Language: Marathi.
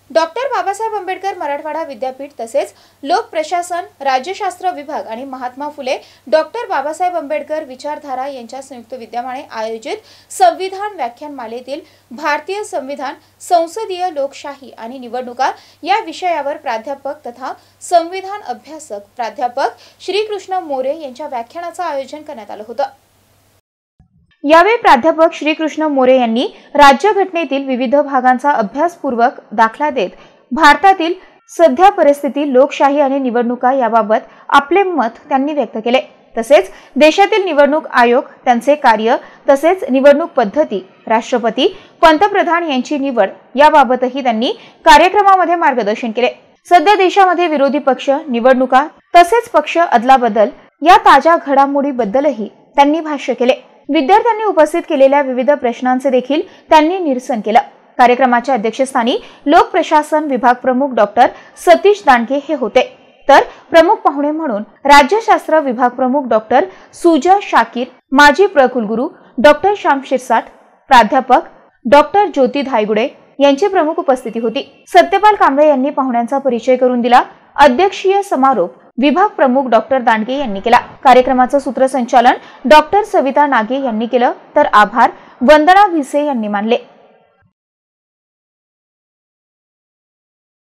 डॉक्टर बाबासाहेब आंबेडकर मराठवाडा विद्यापीठ तसेच लोक प्रशासन, राज्यशास्त्र विभाग आणि महात्मा फुले डॉक्टर बाबासाहेब आंबेडकर विचारधारा यांच्या संयुक्त विद्यमाने आयोजित संविधान व्याख्यानमालेतील भारतीय संविधान, संसदीय लोकशाही आणि निवडणुका या विषयावर प्राध्यापक तथा संविधान अभ्यासक प्राध्यापक श्रीकृष्ण मोरे यांच्या व्याख्यानाचे आयोजन करण्यात आले होते। यावेळी प्राध्यापक श्रीकृष्ण मोरे यांनी राज्यघटनेतील विविध भागांचा अभ्यासपूर्वक दाखला देत भारतातील सध्या परिस्थिती, लोकशाही आणि निवडणुका याबाबत आपले मत त्यांनी व्यक्त केले। तसेच देशातील निवडणूक आयोग, त्यांचे कार्य तसेच निवडणूक पद्धती, राष्ट्रपती, पंतप्रधान यांची निवड याबाबतही त्यांनी कार्यक्रमामध्ये मार्गदर्शन केले। सध्या देशामध्ये विरोधी पक्ष, निवडणुका तसेच पक्ष अदलाबदल या ताज्या घडामोडीबद्दलही त्यांनी भाष्य केले। विद्यार्थ्यांनी उपस्थित केलेल्या विविध प्रश्नांचे देखील त्यांनी निरसन केले। कार्यक्रमाच्या अध्यक्षस्थानी लोक प्रशासन विभाग प्रमुख डॉक्टर सतीश दांडगे हे होते, तर प्रमुख पाहुणे म्हणून राज्यशास्त्र विभाग प्रमुख डॉक्टर सुजा शाकीर, माजी प्रकुलगुरू डॉक्टर श्याम शिरसाट, प्राध्यापक डॉक्टर ज्योती धायगुडे यांची प्रमुख उपस्थिती होती। सत्यपाल कांबळे यांनी पाहुण्यांचा परिचय करून दिला। अध्यक्षीय समारोप विभाग प्रमुख डॉक्टर दांडगे यांनी केला। कार्यक्रमाचे सूत्रसंचालन डॉक्टर सविता नागे यांनी केले, तर आभार वंदना भिसे यांनी मानले।